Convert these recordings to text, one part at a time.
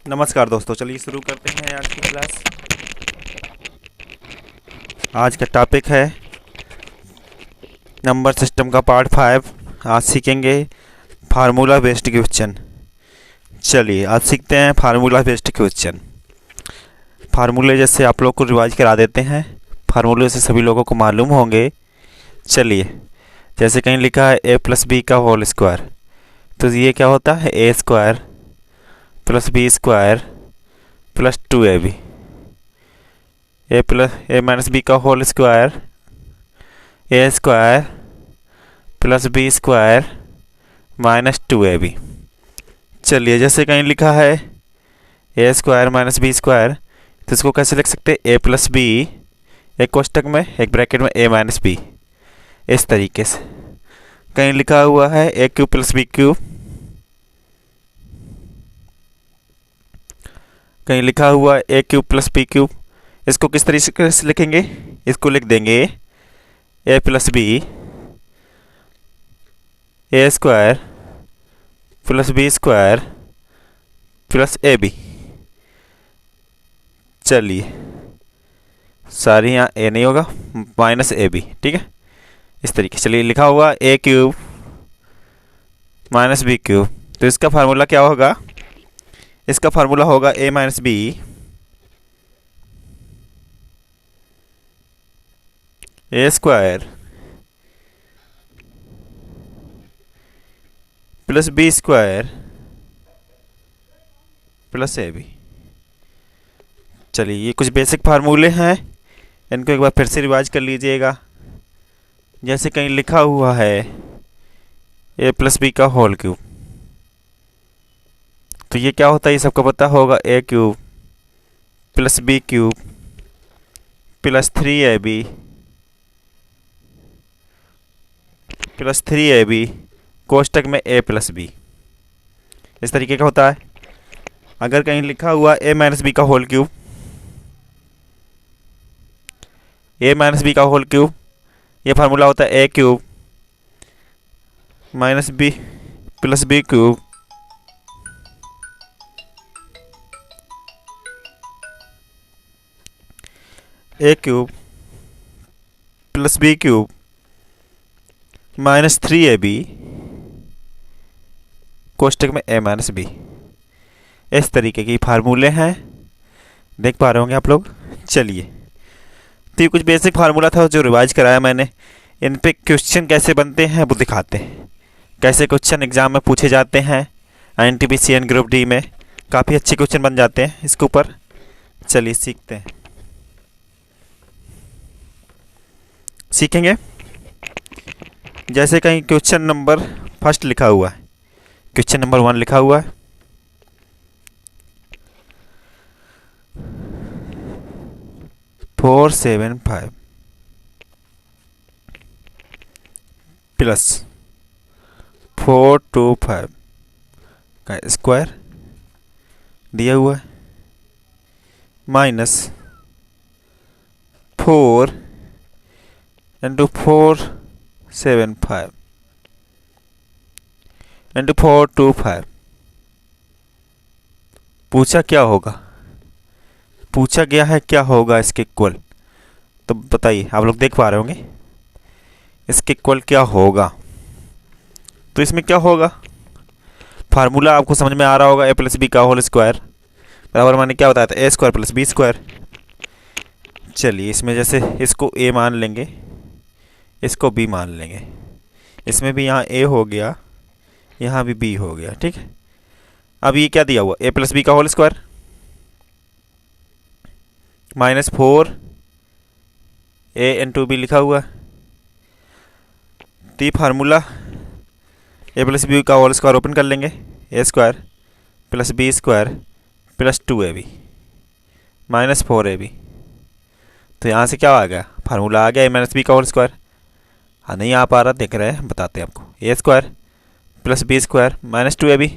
नमस्कार दोस्तों, चलिए शुरू करते हैं आज की क्लास। आज का टॉपिक है नंबर सिस्टम का पार्ट 5। आज सीखेंगे फार्मूला बेस्ड क्वेश्चन। चलिए आज सीखते हैं फार्मूला बेस्ड क्वेश्चन। फार्मूले जैसे आप लोग को रिवाइज करा देते हैं, फार्मूले से सभी लोगों को मालूम होंगे। चलिए, जैसे कहीं लिखा है a प्लस बी का होल स्क्वायर, तो ये क्या होता है a square plus b square plus 2ab। A minus b का whole square a square plus b square minus 2ab। चलिए, जैसे कहीं लिखा है a square minus b square, तो इसको कैसे लिख सकते हैं? ए प्लस बी, एक कोष्टक में एक ब्रैकेट में ए माइनस बी, इस तरीके से। कहीं लिखा हुआ है a cube plus b cube, कहीं लिखा हुआ a cube plus b cube. इसको किस तरीके से लिखेंगे? इसको लिख देंगे a plus b a square plus b square plus a b. चलिए, सारी यहाँ ए नहीं होगा, माइनस ए बी, ठीक है, इस तरीके। चलिए, लिखा हुआ a cube minus b cube, तो इसका फार्मूला क्या होगा? इसका फार्मूला होगा a minus b a square plus b square plus a b. चलिए, ये कुछ बेसिक फार्मूले हैं, इनको एक बार फिर से रिवाइज कर लीजिएगा। जैसे कहीं लिखा हुआ है ए प्लस बी का होल क्यूब, तो ये क्या होता है? ये सबको पता होगा, a cube plus b cube plus 3ab plus 3ab कोष्टक में ए प्लस बी, इस तरीके का होता है। अगर कहीं लिखा हुआ ए माइनस बी का whole cube, a minus b का होल क्यूब, ये फार्मूला होता है a cube minus b plus b cube a cube plus b cube minus 3ab कोष्टक में ए माइनस बी। इस तरीके की फार्मूले हैं, देख पा रहे होंगे आप लोग। चलिए, तो ये कुछ बेसिक फार्मूला था जो रिवाइज कराया मैंने। इन पे क्वेश्चन कैसे बनते हैं वो दिखाते हैं, कैसे क्वेश्चन एग्जाम में पूछे जाते हैं। एनटीपीसी ग्रुप डी में काफ़ी अच्छे क्वेश्चन बन जाते हैं इसके ऊपर। चलिए सीखते हैं, सीखेंगे। जैसे कहीं क्वेश्चन नंबर फर्स्ट लिखा हुआ है, क्वेश्चन नंबर 1 लिखा हुआ है, फोर 7 5 प्लस 4 2 5 का स्क्वायर दिया हुआ है माइनस 4 इंटू 4 7 5 इंटू 4 2 5। पूछा क्या होगा? पूछा गया है क्या होगा इसके इक्वल। तो बताइए, आप लोग देख पा रहे होंगे इसके इक्वल क्या होगा। तो इसमें क्या होगा? फार्मूला आपको समझ में आ रहा होगा, ए प्लस बी का होल स्क्वायर बराबर मैंने क्या बताया था, ए स्क्वायर प्लस बी स्क्वायर। चलिए, इसमें जैसे इसको ए मान लेंगे, इसको बी मान लेंगे, इसमें भी यहाँ ए हो गया, यहाँ भी बी हो गया, ठीक है। अब ये क्या दिया हुआ, ए प्लस बी का whole square minus 4 a into b लिखा हुआ। तो फार्मूला ए प्लस बी का होल स्क्वायर ओपन कर लेंगे, a square plus b square plus 2ab minus 4ab। तो यहाँ से क्या आ गया? फार्मूला आ गया ए माइनस बी का होल स्क्वायर। हाँ, नहीं आ पा रहा, देख रहे हैं, बताते हैं आपको। A square plus b square minus 2ab,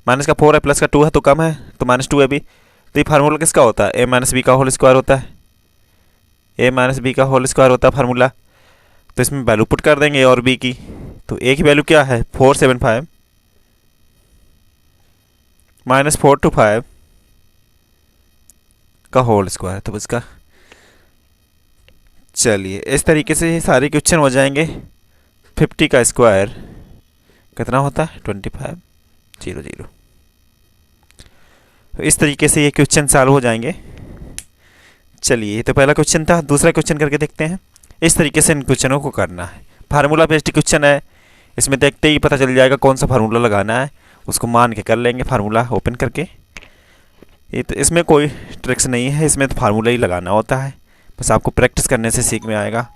minus का 4 है प्लस का 2 है तो कम है, तो माइनस 2ab। तो ये फार्मूला किसका होता है? ए माइनस बी का होल स्क्वायर होता है, ए माइनस बी का होल स्क्वायर होता है फार्मूला। तो इसमें वैल्यू पुट कर देंगे ए और बी की। तो ए की वैल्यू क्या है? 4 7 5 -4 to 5 का होल स्क्वायर। तो इसका चलिए इस तरीके से ये सारे क्वेश्चन हो जाएंगे। 50 का स्क्वायर कितना होता है 2500। तो इस तरीके से ये क्वेश्चन सॉल्व हो जाएंगे। चलिए ये तो पहला क्वेश्चन था। दूसरा क्वेश्चन करके देखते हैं। इस तरीके से इन क्वेश्चनों को करना है। फार्मूला बेस्ड क्वेश्चन है, इसमें देखते ही पता चल जाएगा कौन सा फार्मूला लगाना है, उसको मान के कर लेंगे फार्मूला ओपन करके। ये तो इसमें कोई ट्रिक्स नहीं है, इसमें तो फार्मूला ही लगाना होता है, बस आपको प्रैक्टिस करने से सीख में आएगा।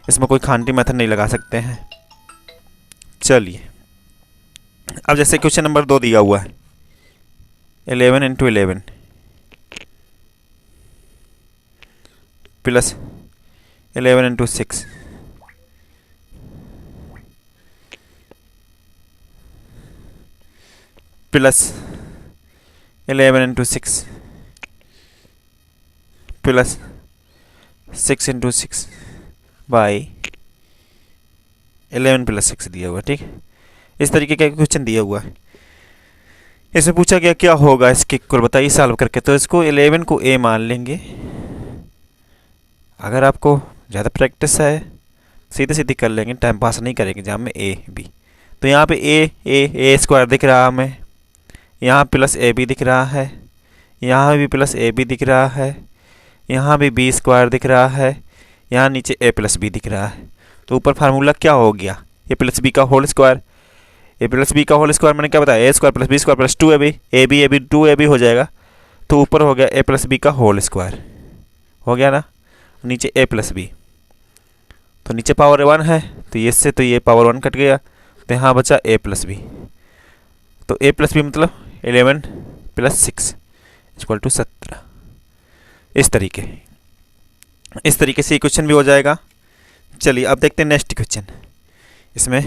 इसमें कोई खांटी मेथड नहीं लगा सकते हैं। चलिए अब जैसे क्वेश्चन नंबर 2 दिया हुआ है 11 × 11 प्लस 11 × 6 प्लस 11 × 6 प्लस 6 × 6 बाई 11 + 6 दिया हुआ। ठीक, इस तरीके का क्वेश्चन दिया हुआ है। इसमें पूछा गया क्या होगा इसके इक्वल, बताइए सॉल्व करके। तो इसको 11 को a मान लेंगे। अगर आपको ज़्यादा प्रैक्टिस है सीधे सीधे कर लेंगे, टाइम पास नहीं करेंगे जहाँ में a b। तो यहाँ पे a स्क्वायर दिख रहा है हमें, यहाँ प्लस ab दिख रहा है, यहाँ भी प्लस ab दिख रहा है, यहाँ भी b स्क्वायर दिख रहा है, यहाँ नीचे a + b दिख रहा है। तो ऊपर फार्मूला क्या हो गया a + b का होल स्क्वायर। a + b का होल स्क्वायर मैंने क्या बताया, a² + b² + 2ab, ab 2ab हो जाएगा। तो ऊपर हो गया a + b का होल स्क्वायर हो गया ना, नीचे a + b। तो नीचे पावर 1 है तो ये इससे तो ये पावर 1 कट गया, तो यहाँ बचा a + b। तो a + b मतलब 11 + 6 = 17। इस तरीके से ये क्वेश्चन भी हो जाएगा। चलिए अब देखते हैं नेक्स्ट क्वेश्चन। इसमें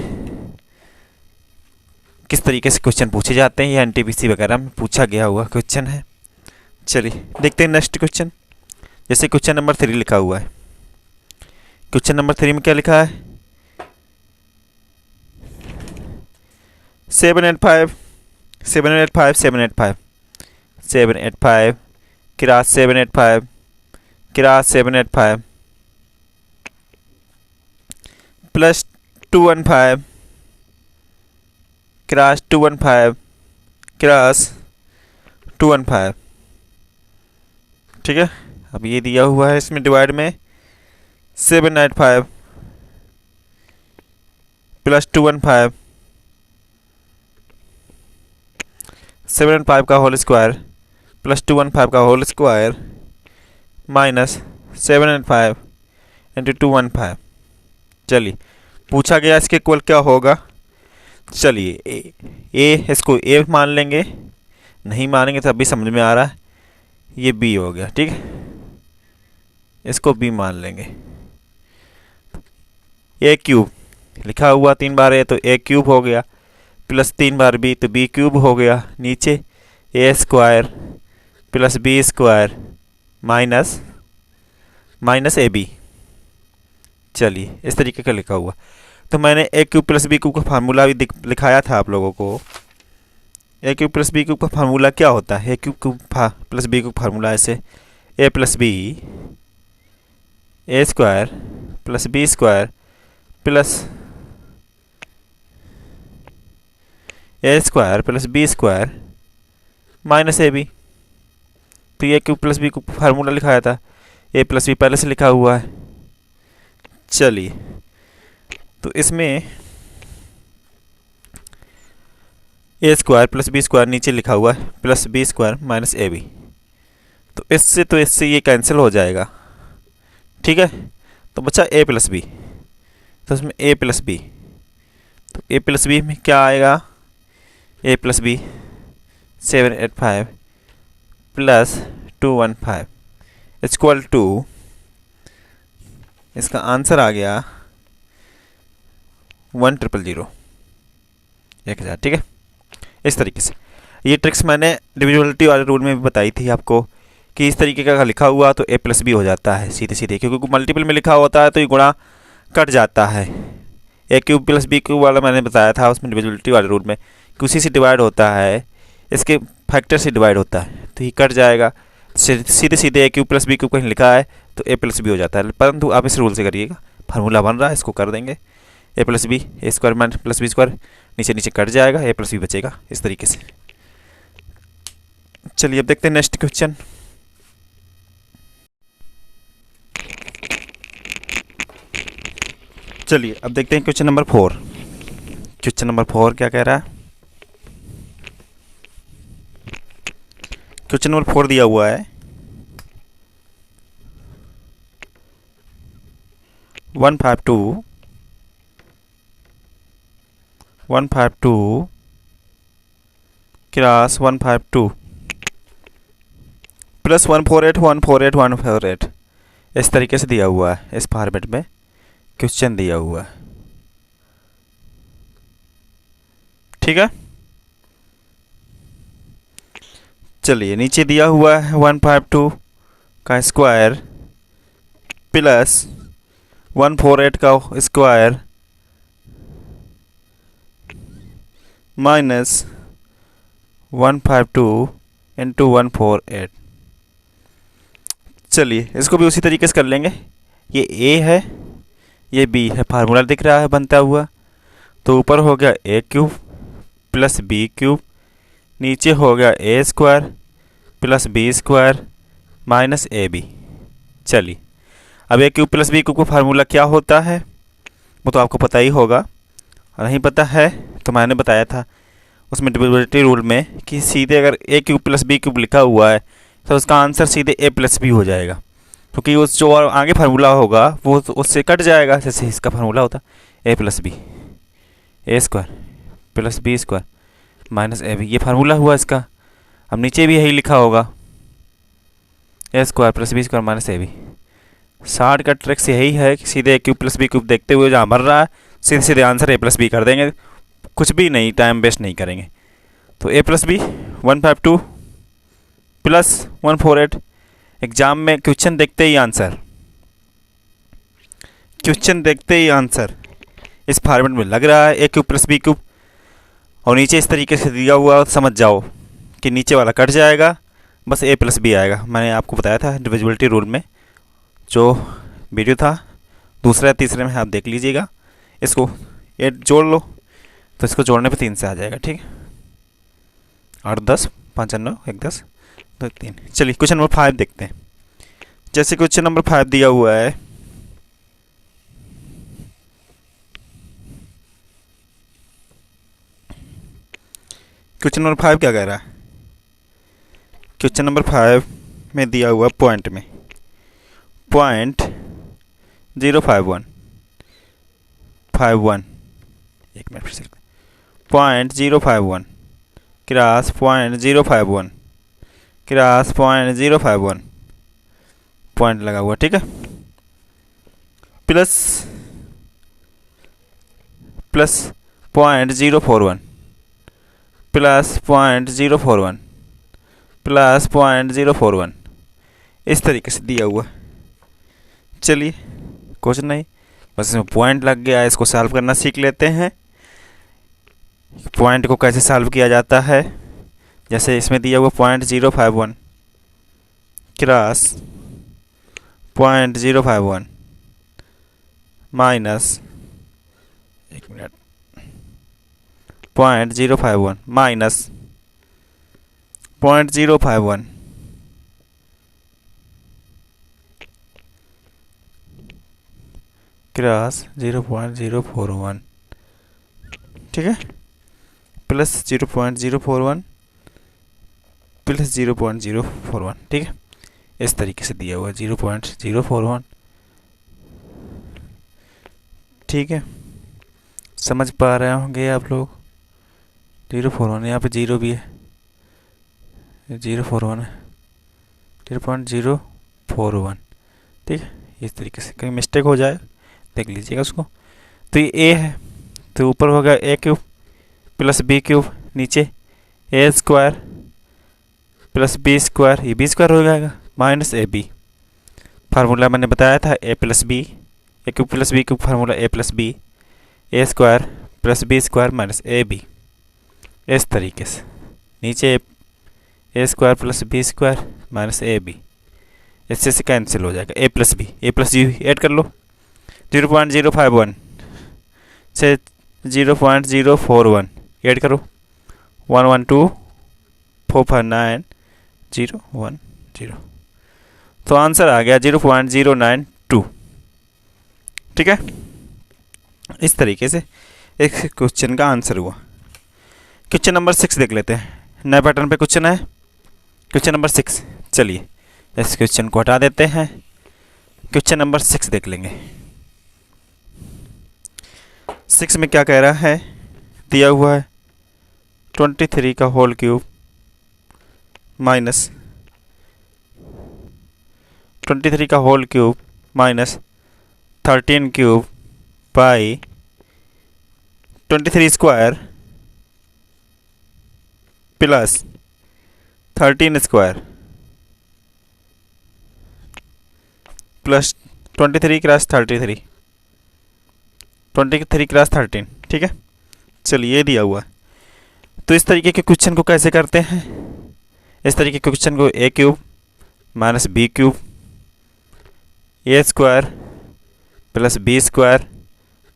किस तरीके से क्वेश्चन पूछे जाते हैं, ये एनटीपीसी वगैरह में पूछा गया हुआ क्वेश्चन है। चलिए देखते हैं नेक्स्ट क्वेश्चन। जैसे क्वेश्चन नंबर 3 लिखा हुआ है। क्वेश्चन नंबर 3 में क्या लिखा है 785 785 785 785 cross 785 cross 785 plus 215 cross 215 cross 215। ठीक है, अब ये दिया हुआ है इसमें डिवाइड में 785 प्लस 215 785 का होल स्क्वायर प्लस 215 का होल स्क्वायर माइनस 785 × 215। चलिए पूछा गया इसके इक्वल क्या होगा। चलिए ए इसको ए मान लेंगे, नहीं मानेंगे तब भी समझ में आ रहा है, ये बी हो गया। ठीक है, इसको बी मान लेंगे। a³ लिखा हुआ 3 बार ए तो a³ हो गया, प्लस 3 बार b तो b³ हो गया, नीचे a² plus b² minus ab। चलिए इस तरीके का लिखा हुआ। तो मैंने a³ + b³ का फार्मूला भी लिखाया था आप लोगों को। a³ + b³ का फार्मूला क्या होता है, a³ + b³ फार्मूला ऐसे a + b a² plus b² plus a² plus b² minus ab। तो ये a³ + b³ का फार्मूला लिखाया था, a + b पहले से लिखा हुआ है। चलिए तो इसमें a² प्लस b² नीचे लिखा हुआ है प्लस b² माइनस ab। तो इससे ये कैंसिल हो जाएगा। ठीक है, तो बचा a + b। तो इसमें a + b, तो a + b में क्या आएगा a + b 785 plus 215 equal to, इसका आंसर आ गया 1000 1000। ठीक है, इस तरीके से ये ट्रिक्स मैंने डिविजिबिलिटी वाले रूल में भी बताई थी आपको कि इस तरीके का लिखा हुआ तो a + b हो जाता है सीधे सीधे, क्योंकि मल्टीपल में लिखा होता है तो ये गुणा कट जाता है। a³ + b³ वाला मैंने बताया था उसमें डिविजिबिलिटी वाले रूल में कि उसी से डिवाइड होता है इसके फैक्टर से डिवाइड होता है, तो ये कट जाएगा। सीधे सीधे a cube plus b cube कहीं लिखा है तो ए प्लस बी हो जाता है, परंतु आप इस रूल से करिएगा। फार्मूला बन रहा है, इसको कर देंगे a plus b, a square minus plus b square, नीचे नीचे कट जाएगा, ए प्लस बी बचेगा इस तरीके से। चलिए अब देखते हैं नेक्स्ट क्वेश्चन। चलिए अब देखते हैं क्वेश्चन नंबर 4। क्वेश्चन नंबर 4 क्या कह रहा है? क्वेश्चन नंबर 4 दिया हुआ है 152 क्लास 152 प्लस 148 148 148 इस तरीके से दिया हुआ है। इस फॉर्मेट में क्वेश्चन दिया हुआ है, ठीक है। चलिए नीचे दिया हुआ है 152 का स्क्वायर प्लस 148 का स्क्वायर माइनस 152 इंटू 148। चलिए इसको भी उसी तरीके से कर लेंगे। ये a है, ये b है, फार्मूला दिख रहा है बनता हुआ। तो ऊपर हो गया a cube plus b cube, नीचे हो गया a square plus b square minus ab। चलिए अब a cube plus b cube का फार्मूला क्या होता है वो तो आपको पता ही होगा, और नहीं पता है तो मैंने बताया था उसमें डिविजिबिलिटी रूल में कि सीधे अगर a cube plus b cube लिखा हुआ है तो उसका आंसर सीधे a प्लस बी हो जाएगा, क्योंकि उस जो आगे फार्मूला होगा वो उससे कट जाएगा। जैसे इसका फार्मूला होता a plus b, a square plus b square minus a b, ये फार्मूला हुआ इसका। अब नीचे भी यही लिखा होगा a square plus b square minus a b. Short का ट्रिक्स यही है कि सीधे a cube plus b cube देखते हुए जहाँ मर रहा है सीधे सीधे आंसर ए प्लस बी कर देंगे, कुछ भी नहीं, टाइम वेस्ट नहीं करेंगे। तो ए प्लस बी 152 प्लस 148, एग्जाम में क्वेश्चन देखते ही आंसर, क्वेश्चन देखते ही आंसर इस फॉर्मेट में लग रहा है a cube plus b cube, और नीचे इस तरीके से दिया हुआ समझ जाओ कि नीचे वाला कट जाएगा, बस ए प्लस बी आएगा। मैंने आपको बताया था डिविजिबिलिटी रूल में, जो वीडियो था दूसरा या तीसरे में आप देख लीजिएगा। इसको ये जोड़ लो तो इसको जोड़ने पे 3 से आ जाएगा, ठीक है। 8 10 5 9 1 10 2 3। चलिए क्वेश्चन नंबर 5 देखते हैं। जैसे क्वेश्चन नंबर 5 दिया हुआ है क्वेश्चन नंबर 5 क्या कह रहा है? क्वेश्चन नंबर 5 में दिया हुआ पॉइंट में 0.051 एक मिनट फिर से 0.051 क्रॉस 0.051 क्रॉस 0.051 पॉइंट लगा हुआ, ठीक है। प्लस 0.041 प्लस 0.041 प्लस 0.041 इस तरीके से दिया हुआ। चलिए क्वेश्चन नहीं, बस इसमें पॉइंट लग गया है, इसको सॉल्व करना सीख लेते हैं। पॉइंट को कैसे सॉल्व किया जाता है, जैसे इसमें दिया हुआ 0.051 क्रॉस 0.051 माइनस 0.051 माइनस 0.051 क्रॉस 0.041, ठीक है, प्लस 0.041 प्लस 0.041, ठीक है। इस तरीके से दिया हुआ 0.041, ठीक है। समझ पा रहे होंगे आप लोग। 041 यहाँ पे 0 भी है, 041 है, 0.041, ठीक है। इस तरीके से कहीं मिस्टेक हो जाए देख लीजिएगा उसको। तो ये ए है तो ऊपर होगा a cube plus b cube, नीचे a square plus b square, ये बी स्क्वायर हो जाएगा माइनस ए बी। फार्मूला मैंने बताया था a plus b, a cube plus b cube, formula a plus b, a square plus b square minus a b. इस तरीके से नीचे a square plus b square minus a b, इससे से cancel हो जाएगा। ए प्लस बी ऐड कर लो, 0.051 से 0.041 ऐड करो, 112,459,010, तो आंसर आ गया 0.092। ठीक है, इस तरीके से एक क्वेश्चन का आंसर हुआ। क्वेश्चन नंबर 6 देख लेते हैं, नए पैटर्न पे क्वेश्चन है, क्वेश्चन नंबर 6। चलिए इस क्वेश्चन को हटा देते हैं, क्वेश्चन नंबर 6 देख लेंगे। 6 में क्या कह रहा है, दिया हुआ है 23 का होल क्यूब माइनस 23 का whole cube minus 13 cube by 23 square plus 13 square plus 23 cross 33, 23 cross 13। ठीक है, चलिए ये दिया हुआ है। तो इस तरीके के क्वेश्चन को कैसे करते हैं, इस तरीके के क्वेश्चन को a cube minus b cube a square plus b square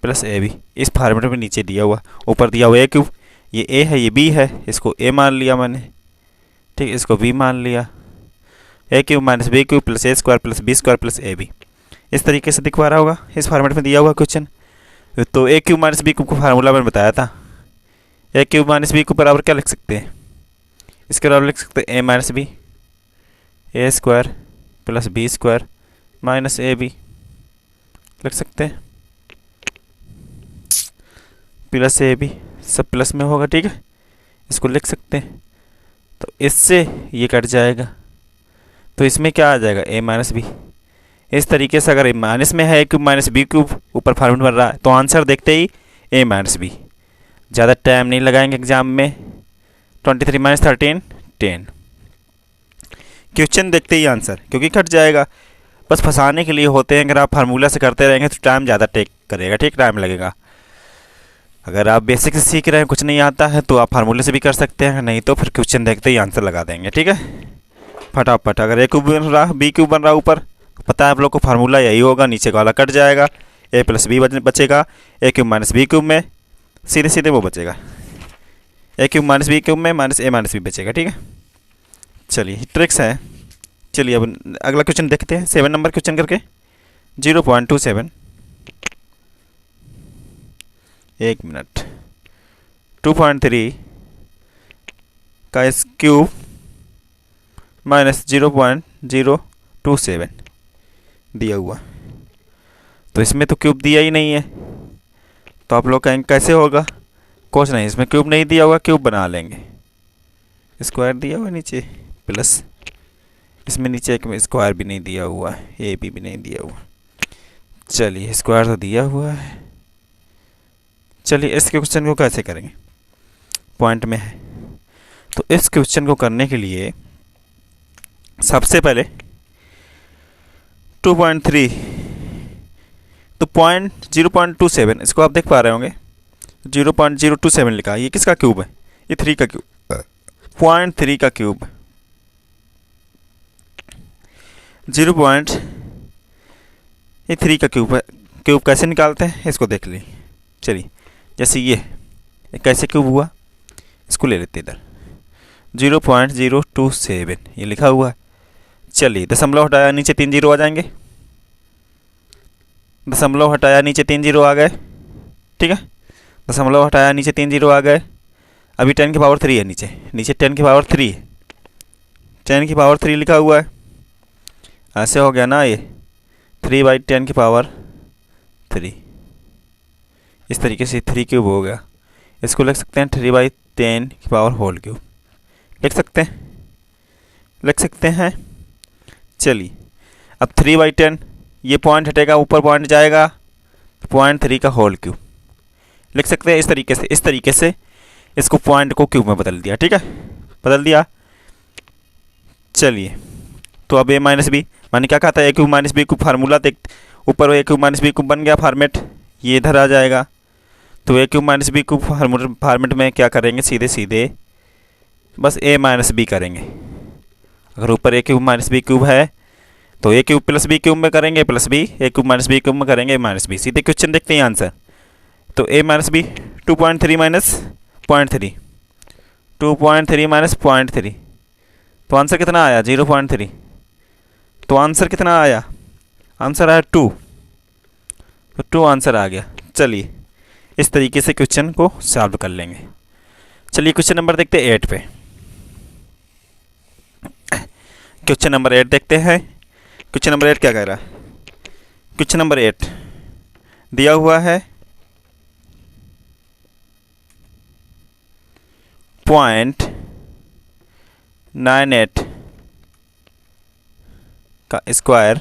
plus a b, इस फॉर्मेट में नीचे दिया हुआ, ऊपर दिया हुआ ए क्यूब, ये ए है ये बी है, इसको ए मान लिया मैंने, ठीक, इसको बी मान लिया, a cube minus b cube plus a square plus b square plus a b, इस तरीके से दिखवा रहा होगा, इस फॉर्मेट में दिया हुआ क्वेश्चन। तो a cube minus b cube का फार्मूला मैंने बताया था, a cube minus b cube बराबर क्या लिख सकते हैं, इसके बराबर लिख सकते हैं a minus b, a square plus b square minus a b लिख सकते हैं, प्लस ए बी सब प्लस में होगा। ठीक है, इसको लिख सकते हैं, तो इससे ये कट जाएगा, तो इसमें क्या आ जाएगा ए माइनस बी। इस तरीके से अगर ए माइनस में है a cube minus b cube, ऊपर फार्मूला बन रहा है, तो आंसर देखते ही ए माइनस बी, ज़्यादा टाइम नहीं लगाएंगे एग्जाम में। 23 माइनस 13 10, क्वेश्चन देखते ही आंसर, क्योंकि कट जाएगा, बस फंसाने के लिए होते हैं। अगर आप फार्मूला से करते रहेंगे तो टाइम ज़्यादा टेक करेगा, ठीक, टाइम लगेगा। अगर आप बेसिक से सीख रहे हैं, कुछ नहीं आता है, तो आप फार्मूले से भी कर सकते हैं, नहीं तो फिर क्वेश्चन देखते ही आंसर लगा देंगे। ठीक है, फटाफट। अगर ए क्यूब बन रहा बी क्यूब बन रहा ऊपर, पता है आप लोग को फार्मूला यही होगा, नीचे का वाला कट जाएगा, ए प्लस बी बचेगा, ए क्यूब माइनस बी क्यूब में सीधे सीधे वो बचेगा, ए क्यूब माइनस बी क्यूब में माइनस ए माइनस बी बचेगा। ठीक है, चलिए ट्रिक्स है। चलिए अब अगला क्वेश्चन देखते हैं, 7 नंबर क्वेश्चन करके 0.27, एक मिनट, 2.3 का क्यूब माइनस 0.027 दिया हुआ, तो इसमें तो क्यूब दिया ही नहीं है, तो आप लोग कहेंगे कैसे होगा, कुछ नहीं, इसमें क्यूब नहीं दिया हुआ, क्यूब बना लेंगे। स्क्वायर दिया हुआ नीचे, प्लस इसमें नीचे एक स्क्वायर भी नहीं दिया हुआ है, ए बी भी नहीं दिया हुआ। चलिए स्क्वायर तो दिया हुआ है, चलिए इस क्वेश्चन को कैसे करेंगे, पॉइंट में है। तो इस क्वेश्चन को करने के लिए सबसे पहले 2.3 तो 0.27, इसको आप देख पा रहे होंगे, 0.027 लिखा, ये किसका क्यूब है, ये 3 का क्यूब, 0.3 का क्यूब, 0.3 का क्यूब है। क्यूब कैसे निकालते हैं इसको देख लीजिए। चलिए जैसे ये कैसे क्यूब हुआ, इसको ले लेते इधर, 0.027 ये लिखा हुआ है। चलिए दशमलव हटाया, नीचे 3 जीरो आ जाएंगे, दशमलव हटाया नीचे 3 जीरो आ गए। ठीक है, दशमलव हटाया नीचे 3 जीरो आ गए। अभी 10 की पावर 3 है, नीचे 10 की पावर 3 है, 10 की पावर 3 लिखा हुआ है, ऐसे हो गया ना, ये 3/10 की पावर 3, इस तरीके से 3 क्यूब हो गया। इसको लिख सकते हैं 3/10 की पावर होल क्यूब, लिख सकते हैं। चलिए अब 3/10, ये पॉइंट हटेगा, ऊपर पॉइंट जाएगा, 0.3 का होल क्यूब लिख सकते हैं। इस तरीके से इसको पॉइंट को क्यूब में बदल दिया। ठीक है, बदल दिया। चलिए तो अब ए माइनस बी, मैंने क्या कहा था, a cube minus b cube formula देख, ऊपर a cube minus b cube बन गया फॉर्मेट, ये इधर आ जाएगा। तो a cube minus b cube format में क्या करेंगे, सीधे सीधे बस a माइनस बी करेंगे। अगर ऊपर a cube minus b cube है तो a cube plus b cube में करेंगे plus b, a cube minus b cube में करेंगे माइनस बी। सीधे क्वेश्चन देखते हैं आंसर। तो a minus b 2.3 minus 0.3, 2.3 minus 0.3, तो आंसर कितना आया 0.3। तो आंसर कितना आया, आंसर आया 2, तो 2 आंसर आ गया। चलिए इस तरीके से क्वेश्चन को सॉल्व कर लेंगे। चलिए क्वेश्चन नंबर देखते हैं 8 पे। क्वेश्चन नंबर 8 देखते हैं। क्वेश्चन नंबर 8 क्या कह रहा है। क्वेश्चन नंबर 8 दिया हुआ है 0.98 का स्क्वायर,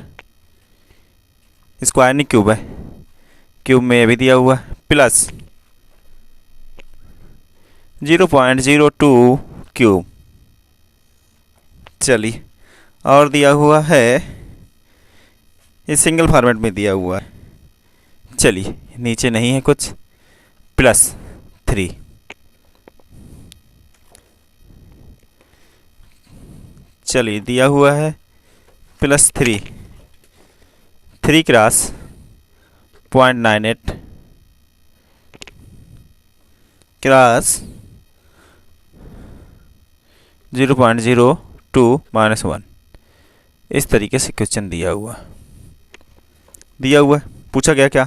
स्क्वायर नहीं क्यूब है, क्यूब में भी दिया हुआ है, प्लस 0.02 क्यूब। चलिए और दिया हुआ है, ये सिंगल फॉर्मेट में दिया हुआ है। चलिए नीचे नहीं है कुछ, प्लस 3। चलिए दिया हुआ है प्लस 3, 3 क्रॉस 0.98 क्रॉस 0.02 माइनस 1। इस तरीके से क्वेश्चन दिया हुआ है। पूछा गया क्या,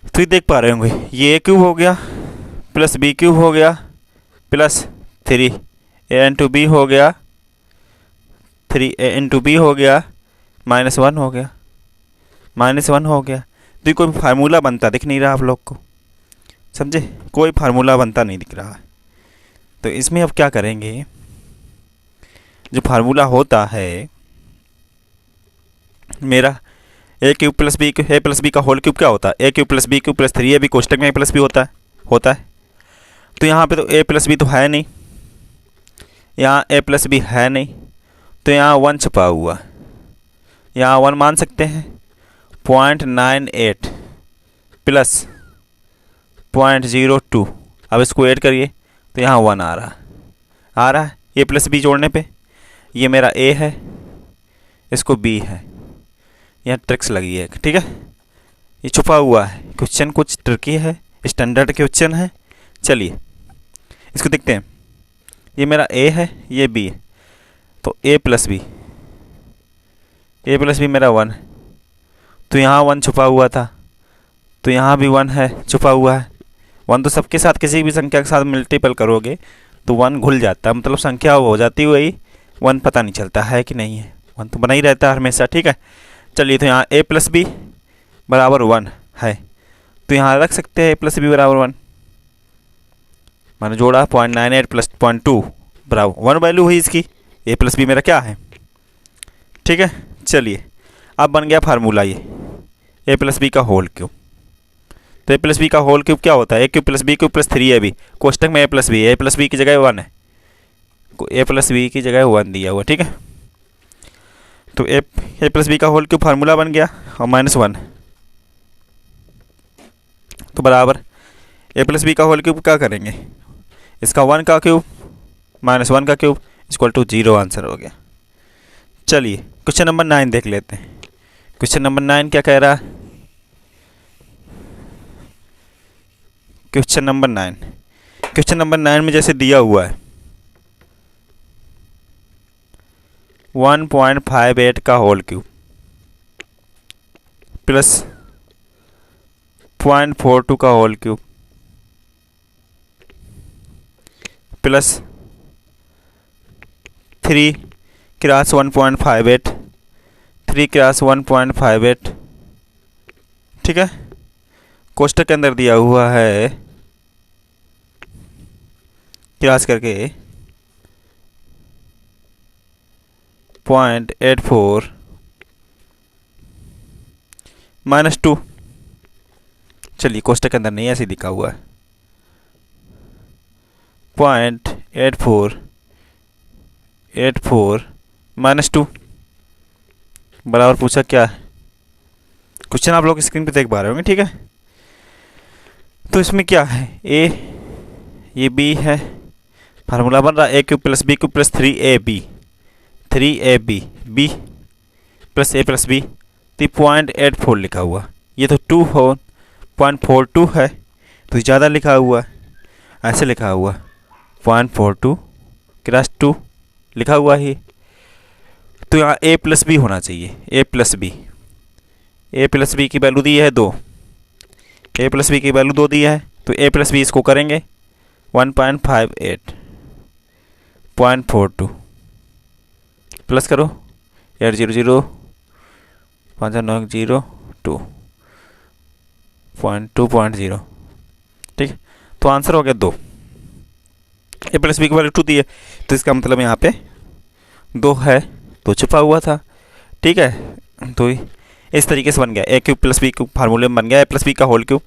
तो देख पा रहे होंगे ये a क्यूब हो गया प्लस b क्यूब हो गया प्लस 3a इंटू बी हो गया, 3a इंटू बी हो गया, माइनस 1 हो गया, माइनस 1 हो गया। तो ये कोई फार्मूला बनता दिख नहीं रहा आप लोग को, समझे, कोई फार्मूला बनता नहीं दिख रहा है। तो इसमें अब क्या करेंगे, जो फार्मूला होता है मेरा a cube plus b, a plus b का होल क्यूब क्या होता है, a cube plus b cube plus 3a भी कोष्टक में a प्लस बी होता है। तो यहाँ पे तो a प्लस बी तो है नहीं, यहाँ a प्लस बी है नहीं, तो यहाँ 1 छुपा हुआ, यहाँ 1 मान सकते हैं। 0.98 प्लस 0.02, अब इसको ऐड करिए तो यहाँ 1 आ रहा है a प्लस बी जोड़ने पे। ये मेरा a है, इसको b है, यहाँ ट्रिक्स लगी है, ठीक है। ये छुपा हुआ है, क्वेश्चन कुछ ट्रिकी है, स्टैंडर्ड क्वेश्चन है। चलिए इसको देखते हैं। ये मेरा a है, ये b है, तो a प्लस बी मेरा 1 है, तो यहाँ 1 छुपा हुआ था, तो यहाँ भी 1 है छुपा हुआ है। 1 तो सबके साथ किसी भी संख्या के साथ मल्टीपल करोगे तो 1 घुल जाता है, मतलब संख्या हो जाती वही, 1 पता नहीं चलता है कि नहीं है, 1 तो बना ही रहता है हमेशा, ठीक है। चलिए तो यहाँ a प्लस बी बराबर 1 है, तो यहाँ रख सकते हैं a प्लस बी बराबर 1, मैंने जोड़ा 0.98 प्लस 0.2 बराबर 1 वैल्यू हुई इसकी, a प्लस बी मेरा क्या है, ठीक है। चलिए अब बन गया फार्मूला ये a प्लस बी का होल क्यूब। तो a प्लस बी का होल क्यूब क्या होता है, a cube plus b cube plus 3ab, कोष्टक में a प्लस बी की जगह 1 है, a प्लस बी की जगह 1 दिया हुआ, ठीक है। तो a प्लस बी का होल क्यूब फार्मूला बन गया और -1, तो बराबर a प्लस बी का होल क्यूब क्या करेंगे, इसका 1 का क्यूब माइनस 1 का क्यूब इक्वल टू 0 आंसर हो गया। चलिए क्वेश्चन नंबर 9 देख लेते हैं। क्वेश्चन नंबर 9 क्या कह रहा है। क्वेश्चन नंबर 9 में जैसे दिया हुआ है 1.58 का होल क्यूब प्लस 0.42 का whole cube plus 3 cross 1.58, 3 cross 1.58, ठीक है। कोष्टक के अंदर दिया हुआ है क्रॉस करके 0.84 -2। चलिए कोष्टक के अंदर नहीं ऐसे लिखा हुआ है, 0.84 -2 बराबर पूछा क्या है। क्वेश्चन आप लोग स्क्रीन पे देख पा रहे होंगे, ठीक है। तो इसमें क्या है, a ये b है फार्मूला बन रहा है a³ + b³ + 3ab, 3ab b + a + b, तो 0.84 लिखा हुआ, ये तो 2.42 है, तो ज़्यादा लिखा हुआ है, ऐसे लिखा हुआ 0.42 क्रॉस 2 लिखा हुआ है, तो यहाँ a + b होना चाहिए, a + b की वैल्यू दी है 2, a + b की वैल्यू 2 दी है, तो a + b इसको करेंगे 1.58, 0.42 प्लस करो 800 5092 2.0, ठीक है, तो आंसर हो गया 2। a + b की वैल्यू 2 दी है, तो इसका मतलब यहाँ पे 2 है, तो छुपा हुआ था, ठीक है। तो इस तरीके से बन गया a³ + b³ फार्मूले में बन गया a + b का होल क्यूब,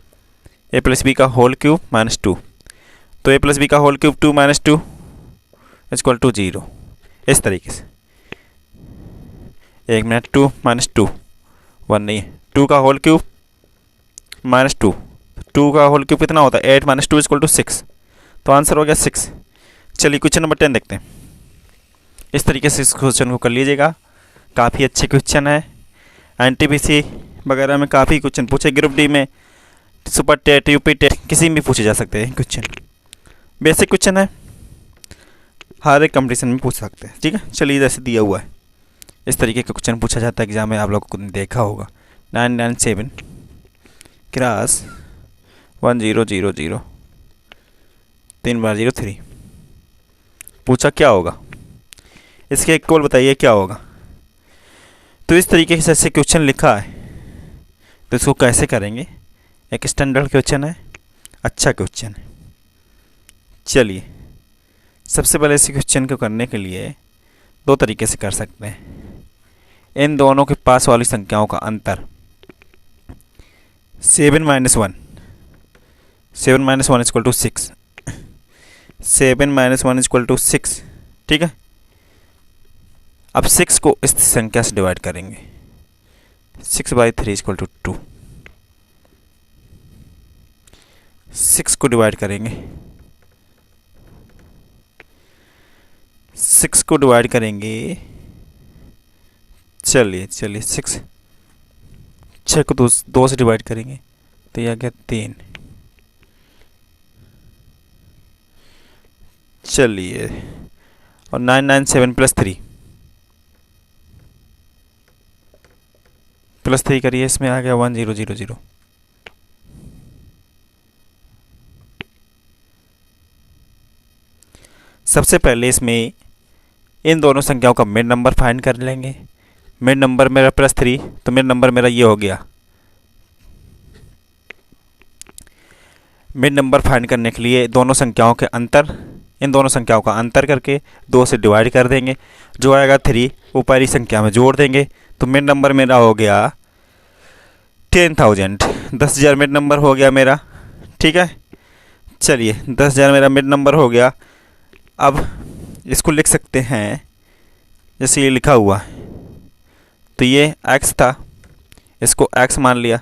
a + b का होल क्यूब -2, तो a + b का होल क्यूब 2 - 2 = 0, इस तरीके से। 1 मिनट 2 - 2 1 नहीं है, 2 का होल क्यूब -2, 2 का होल क्यूब कितना होता है 8 - 2 = 6, तो आंसर हो गया 6। चलिए क्वेश्चन नंबर 10 देखते हैं। इस तरीके से इस क्वेश्चन को कर लीजिएगा, काफ़ी अच्छे क्वेश्चन है, एनटीपीसी वगैरह में काफ़ी क्वेश्चन पूछे, ग्रुप डी में, सुपर टेट, यूपी टेट, किसी में भी पूछे जा सकते हैं क्वेश्चन, बेसिक क्वेश्चन है, हर एक कंपटीशन में पूछ सकते हैं, ठीक है। चलिए जैसे दिया हुआ है इस तरीके का क्वेश्चन पूछा जाता है एग्जाम में, आप लोगों को देखा होगा 997 क्रॉस 1000 3 बार 0 3, पूछा क्या होगा, इसके इक्वल बताइए क्या होगा। तो इस तरीके से ऐसे क्वेश्चन लिखा है, तो इसको कैसे करेंगे, एक स्टैंडर्ड क्वेश्चन है, अच्छा क्वेश्चन है। चलिए सबसे पहले इस क्वेश्चन को करने के लिए 2 तरीके से कर सकते हैं, इन दोनों के पास वाली संख्याओं का अंतर 7 - 1, 7 - 1 = 6, 7 - 1 = 6, ठीक है। अब 6 को इस संख्या से डिवाइड करेंगे, 6/3 = 2, 6 को डिवाइड करेंगे, 6 को डिवाइड करेंगे, चलिए 6 को 2 से डिवाइड करेंगे, तो यह आ गया 3। चलिए और 997 + 3 करिए, इसमें आ गया 1000। सबसे पहले इसमें इन दोनों संख्याओं का मिड नंबर फाइंड कर लेंगे, मिड नंबर मेरा +3, तो मिड नंबर मेरा ये हो गया। मिड नंबर फाइंड करने के लिए दोनों संख्याओं के अंतर, इन दोनों संख्याओं का अंतर करके 2 से डिवाइड कर देंगे, जो आएगा 3 ऊपरी संख्या में जोड़ देंगे, तो मिड नंबर मेरा हो गया 10,000, 10,000 मिड नंबर हो गया मेरा, ठीक है। चलिए 10,000 मेरा मिड नंबर हो गया। अब इसको लिख सकते हैं जैसे ये लिखा हुआ है, तो ये x था, इसको x मान लिया,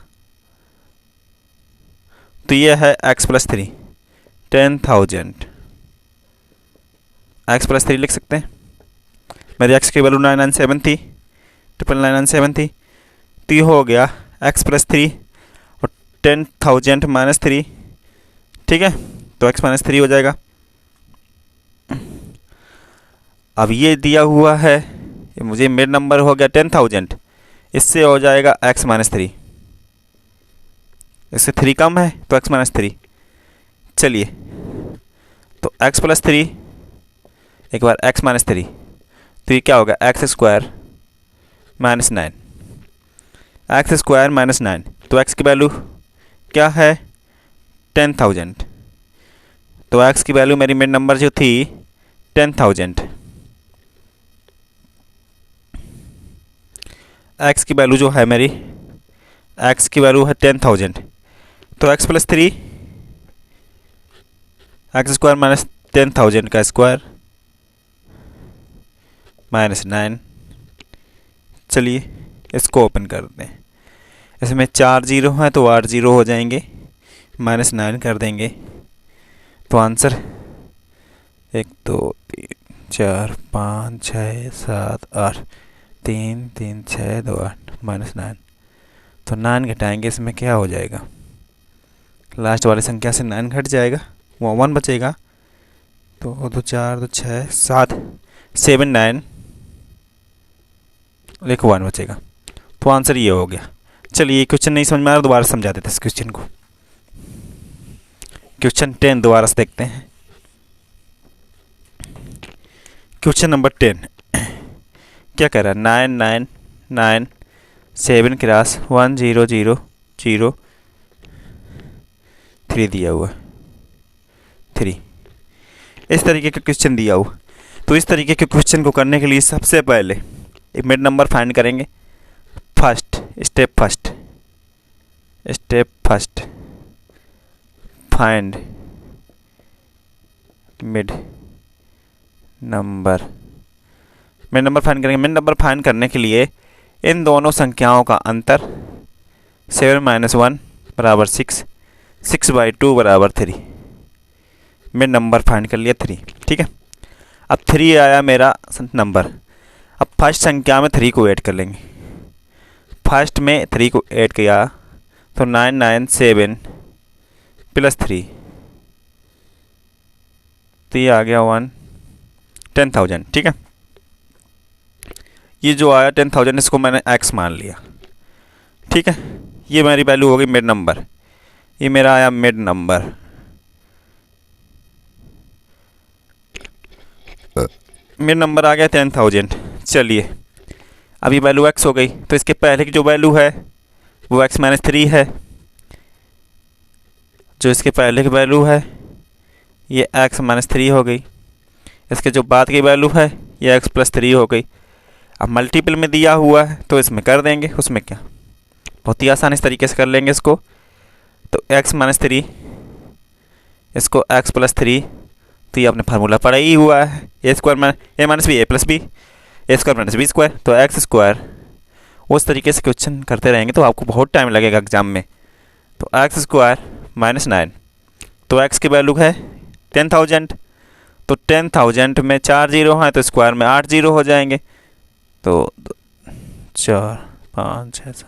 तो ये है x + 3, 10,000, x + 3 लिख सकते हैं। मेरी x की वैल्यू 997 थी, 999 थी, तो ये हो गया x + 3 और 10,000 - 3, ठीक है, तो x - 3 हो जाएगा। अब ये दिया हुआ है, मुझे मिड नंबर हो गया 10,000, इससे हो जाएगा x - 3, इससे 3 कम है तो x - 3। चलिए तो x + 3 एक बार x - 3, तो ये क्या होगा x² - 9, x² - 9, तो x की वैल्यू क्या है 10,000, तो x की वैल्यू मेरी मिड नंबर जो थी 10,000, x की वैल्यू जो है मेरी, x की वैल्यू है 10,000, तो x + 3 x² - 10,000 का स्क्वायर -9। चलिए इसको ओपन कर दें, इसमें 4 0 हैं तो 8 0 हो जाएंगे, -9 कर देंगे, तो आंसर 1 2 3 4 5 6 7 8 3 3 6 2 8 -9। तो 9 घटाएंगे, इसमें क्या हो जाएगा, लास्ट वाली संख्या से 9 घट जाएगा, वो 1 बचेगा। तो 2 4 2 6 7 7 9 लिखो 1 बचेगा। तो आंसर ये हो गया। चलिए, क्वेश्चन नहीं समझ में आ रहा, दोबारा समझा देते हैं इस क्वेश्चन को। क्वेश्चन 10 दोबारा से देखते हैं। क्वेश्चन नंबर 10 क्या कह रहा है, 9 9 9 7 क्रॉस 1 0 0 0 3 दिया हुआ, 3, इस तरीके का क्वेश्चन दिया हुआ। तो इस तरीके के क्वेश्चन को करने के लिए सबसे पहले एक मिड नंबर फाइंड करेंगे। Step first find mid number find करेंगे। मिड नंबर फाइंड करने के लिए इन दोनों संख्याओं का अंतर 7 - 1 बराबर 6, 6/2 बराबर 3। मिड नंबर फाइंड कर लिया 3, ठीक है। अब 3 आया मेरा नंबर। अब फर्स्ट संख्या में 3 को ऐड कर लेंगे। फर्स्ट में 3 को ऐड किया तो 997 + 3, तो ये आ गया 10,000, ठीक है। ये जो आया 10,000, इसको मैंने x मान लिया, ठीक है। ये मेरी वैल्यू हो गई मिड नंबर। ये मेरा आया मिड नंबर। मिड नंबर आ गया 10,000। चलिए, अभी वैल्यू x हो गई, तो इसके पहले की जो वैल्यू है वो x - 3 है। जो इसके पहले की वैल्यू है ये x - 3 हो गई। इसके जो बाद की वैल्यू है ये x + 3 हो गई। अब मल्टीपल में दिया हुआ है तो इसमें कर देंगे, उसमें क्या, बहुत ही आसान इस तरीके से कर लेंगे इसको। तो x - 3 इसको x + 3, तो ये आपने फार्मूला पढ़ा ही हुआ है, a² - a - b a + b a² - b²। तो x², उस तरीके से क्वेश्चन करते रहेंगे तो आपको बहुत टाइम लगेगा एग्जाम में। तो x² - 9, तो x की वैल्यू है 10,000। तो 10,000 में 4 जीरो हैं तो स्क्वायर में 8 जीरो हो जाएंगे। तो 4 5 6 7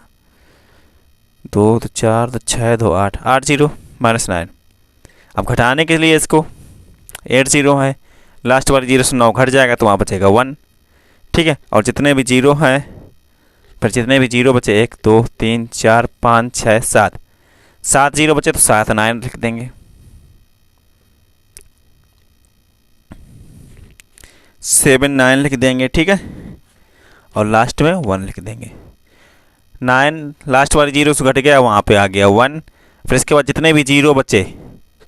2 तो 4 तो 6 2 8 8 जीरो -9। अब घटाने के लिए इसको 8 जीरो है, लास्ट वाली जीरो से 9 घट जाएगा तो वहाँ बचेगा 1, ठीक है। और जितने भी जीरो हैं, फिर जितने भी जीरो बचे 1 2 3 4 5 6 7 7 जीरो बचे तो 7 9 लिख देंगे। 7 9 लिख देंगे, ठीक है। और लास्ट में 1 लिख देंगे। 9 लास्ट वाली जीरो से घट गया, वहाँ पे आ गया 1। फिर इसके बाद जितने भी जीरो बचे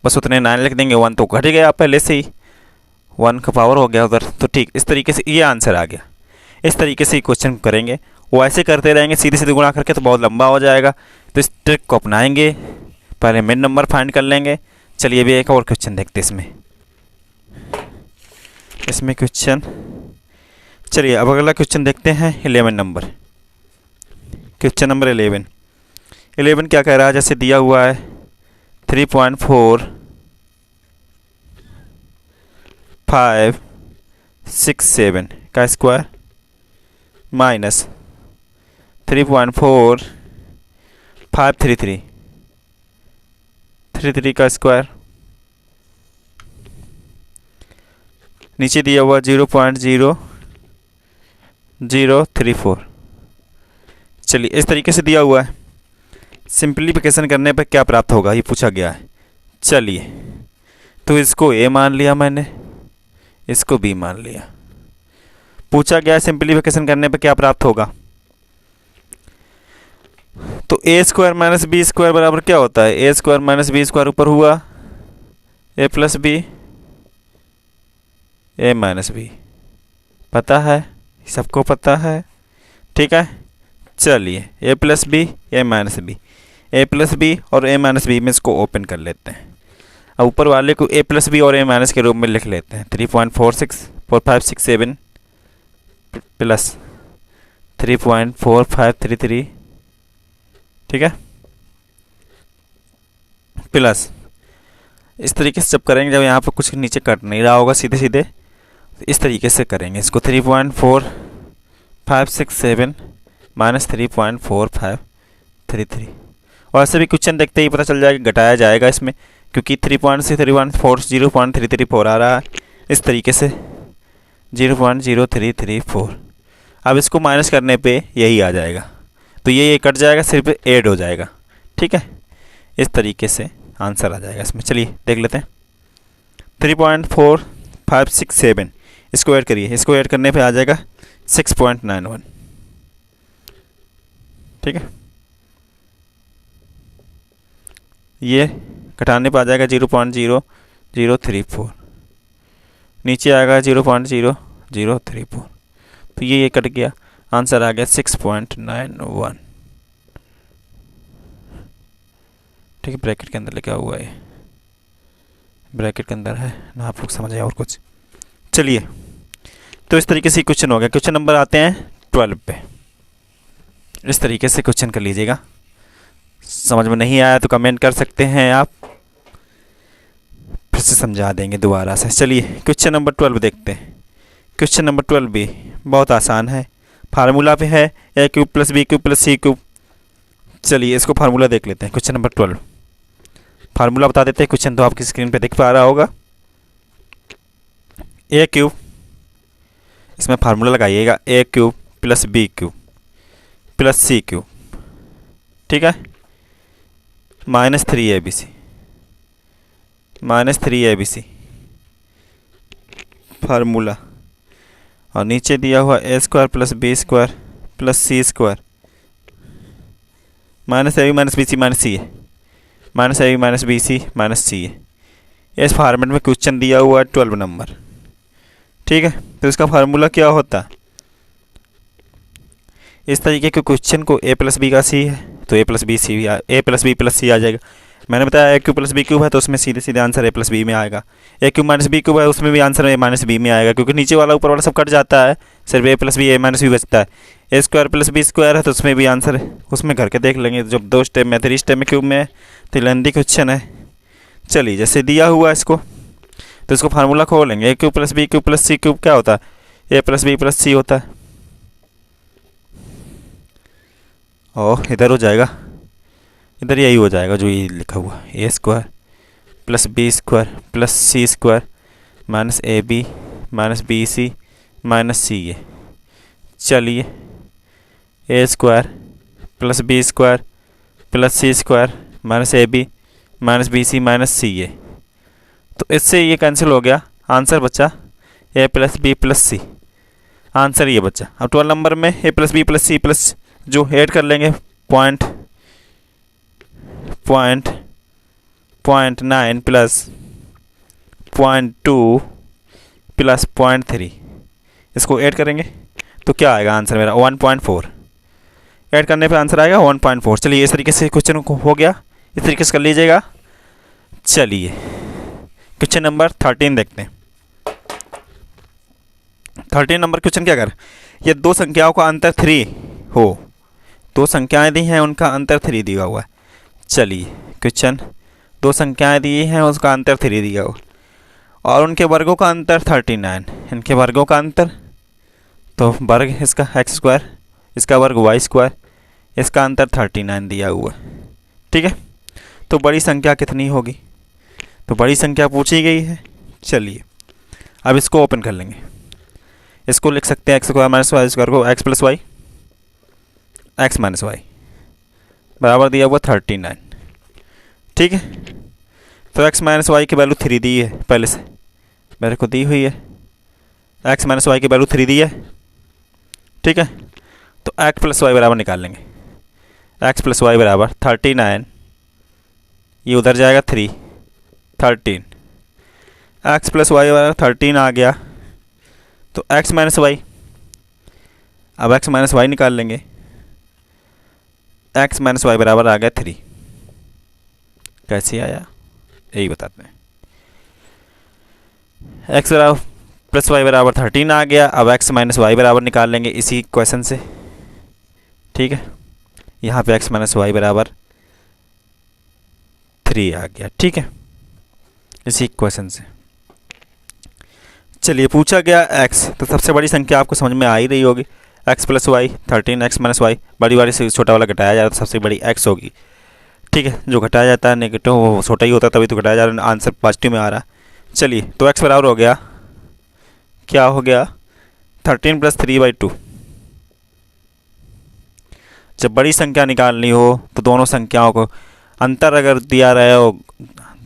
बस उतने 9 लिख देंगे। 1 तो घट गया पहले से ही, 1 का पावर हो गया उधर। तो ठीक, इस तरीके से ये आंसर आ गया। इस तरीके से क्वेश्चन करेंगे, वो ऐसे करते रहेंगे सीधे सीधे गुणा करके, तो बहुत लंबा हो जाएगा। तो इस ट्रिक को अपनाएंगे, पहले मिड नंबर फाइंड कर लेंगे। चलिए अभी एक और क्वेश्चन देखते हैं इसमें क्वेश्चन। चलिए अब अगला क्वेश्चन देखते हैं 11 नंबर। क्वेश्चन नंबर 11 क्या कह रहा है, जैसे दिया हुआ है 3.4 5 6 7 का स्क्वायर माइनस 3.4 5 3 का स्क्वायर, नीचे दिया हुआ 0.0034। चलिए इस तरीके से दिया हुआ है। सिंप्लीफिकेशन करने पर क्या प्राप्त होगा ये पूछा गया है। चलिए, तो इसको a मान लिया मैंने, इसको b मान लिया। पूछा गया है सिंप्लीफिकेशन करने पर क्या प्राप्त होगा। तो a² - b² बराबर क्या होता है, a² - b² ऊपर हुआ a + b a - b, पता है, सबको पता है, ठीक है। चलिए a + b a - b, a + b और a - b में इसको ओपन कर लेते हैं। अब ऊपर वाले को a + b और a- के रूप में लिख लेते हैं। 3.464567 प्लस 3.4533, ठीक है, प्लस इस तरीके से जब करेंगे, जब यहाँ पर कुछ नीचे कट नहीं रहा होगा सीधे सीधे, तो इस तरीके से करेंगे इसको। 3.4567 माइनस 3.4533। और ऐसे भी क्वेश्चन देखते ही पता चल जाएगा, घटाया जाएगा इसमें, क्योंकि 3 से 3.4 0.334 आ रहा है। इस तरीके से 0.0334। अब इसको माइनस करने पे यही आ जाएगा, तो ये कट जाएगा, सिर्फ ऐड हो जाएगा। ठीक है, इस तरीके से आंसर आ जाएगा इसमें। चलिए देख लेते हैं। 3.4567 इसको ऐड करिए, इसको ऐड करने पे आ जाएगा 6.91। ठीक है, ये घटाने पे आ जाएगा 0.0034, नीचे आएगा 0.0034। तो ये कट गया, आंसर आ गया 6.91। ठीक है, ब्रैकेट के अंदर लिखा हुआ है, ब्रैकेट के अंदर है ना, आप लोग समझ आए और कुछ। चलिए, तो इस तरीके से क्वेश्चन हो गया। क्वेश्चन नंबर आते हैं 12 पे। इस तरीके से क्वेश्चन कर लीजिएगा। समझ में नहीं आया तो कमेंट कर सकते हैं आप, फिर से समझा देंगे दोबारा से। चलिए क्वेश्चन नंबर 12 देखते हैं। क्वेश्चन नंबर 12 भी बहुत आसान है, फार्मूला पे है a cube plus b cube plus c cube. चलिए इसको फार्मूला देख लेते हैं। क्वेश्चन नंबर 12 फार्मूला बता देते हैं। क्वेश्चन तो आपकी स्क्रीन पे दिख पा रहा होगा। a क्यूब, इसमें फार्मूला लगाइएगा, a cube plus b cube plus c cube. ठीक है, -3abc -3abc फार्मूला, और नीचे दिया हुआ a square plus b square plus c square minus a b minus b c minus c है, minus a b minus b c minus c है। इस format में क्वेश्चन दिया हुआ है 12 नंबर। ठीक है, तो इसका फार्मूला क्या होता है? इस तरीके के क्वेश्चन को a प्लस बी का सी है तो a plus b plus c आ जाएगा। मैंने बताया a cube plus b cube है तो उसमें सीधे सीधे आंसर a प्लस बी में आएगा। a cube minus b cube है उसमें भी आंसर a माइनस बी में आएगा, क्योंकि नीचे वाला ऊपर वाला सब कट जाता है, सिर्फ a plus b a minus b बचता है। a square plus b square है तो उसमें भी आंसर है, उसमें करके देख लेंगे। जब 2 स्टेप में 3 स्टेप में क्यूब में तो लेंदी क्वेश्चन है। चलिए जैसे दिया हुआ इसको, तो इसको फार्मूला खोलेंगे। a cube plus b cube plus c cube क्या होता है? a plus b plus c होता है। और इधर हो जाएगा, इधर यही हो जाएगा जो ये लिखा हुआ, a square plus b square plus c square minus a b minus b c minus c a. चलिए a square plus b square plus c square minus a b minus b c minus c a. तो इससे ये cancel हो गया, answer बचा a plus b plus c, answer ये बचा। अब 12 नंबर में a plus b plus c plus जो ऐड कर लेंगे पॉइंट 0.9 प्लस 0.2 प्लस 0.3, इसको ऐड करेंगे तो क्या आएगा आंसर मेरा? 1.4। ऐड करने पे आंसर आएगा 1.4। चलिए इस तरीके से क्वेश्चन को हो गया, इस तरीके से कर लीजिएगा। चलिए क्वेश्चन नंबर 13 देखते हैं। 13 नंबर क्वेश्चन क्या कर, ये 2 संख्याओं का अंतर 3 हो, 2 संख्याएं दी हैं उनका अंतर 3 दिया हुआ है। चलिए क्वेश्चन, 2 संख्याएं दी हैं उसका अंतर 3 दिया हुआ और उनके वर्गों का अंतर 39। इनके वर्गों का अंतर, तो वर्ग इसका x स्क्वायर, इसका वर्ग y स्क्वायर, इसका अंतर 39 दिया हुआ है। ठीक है, तो बड़ी संख्या कितनी होगी? तो बड़ी संख्या पूछी गई है। चलिए अब इसको ओपन कर लेंगे, इसको लिख सकते हैं x square minus y square को x plus y, x minus y बराबर दिया हुआ 39। ठीक है, तो x माइनस वाई की वैल्यू 3 दी है, पहले से मेरे को दी हुई है। x माइनस वाई की वैल्यू 3 दी है। ठीक है, तो x प्लस वाई बराबर निकाल लेंगे। x प्लस वाई बराबर 39, ये उधर जाएगा 3, 13, x प्लस वाई बराबर 13 आ गया। तो x माइनस वाई, अब x माइनस वाई निकाल लेंगे। x माइनस वाई बराबर आ गया 3। कैसे आया यही बताते हैं। x बराबर प्लस वाई बराबर 13 आ गया। अब x माइनस वाई बराबर निकाल लेंगे इसी क्वेश्चन से। ठीक है, यहाँ पे x माइनस वाई बराबर 3 आ गया। ठीक है, इसी क्वेश्चन से। चलिए पूछा गया x, तो सबसे बड़ी संख्या आपको समझ में आ ही रही होगी, x plus y 13x minus y, बड़ी वाली से छोटा वाला घटाया जाए तो सबसे बड़ी x होगी। ठीक है, जो घटाया जाता है नेगेटिव वो छोटा ही होता है, तभी तो घटाया जा रहा है, आंसर पॉजिटिव में आ रहा है। चलिए तो x बराबर हो गया, क्या हो गया, 13 प्लस 3/2। जब बड़ी संख्या निकालनी हो तो दोनों संख्याओं को अंतर अगर दिया रहे हो,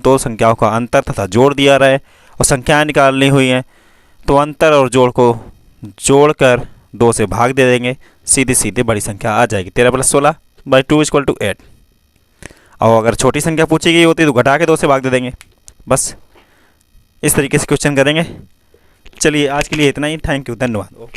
दो संख्याओं का अंतर तथा जोड़ दिया रहे और संख्याएं निकालनी हुई हैं, तो अंतर और जोड़ को जोड़कर 2 से भाग दे देंगे, सीधी सीधी बड़ी संख्या आ जाएगी। 13 प्लस 16/2 = 8। और अगर छोटी संख्या पूछी गई होती तो घटा के 2 से भाग दे देंगे। बस इस तरीके से क्वेश्चन करेंगे। चलिए आज के लिए इतना ही, थैंक यू, धन्यवाद।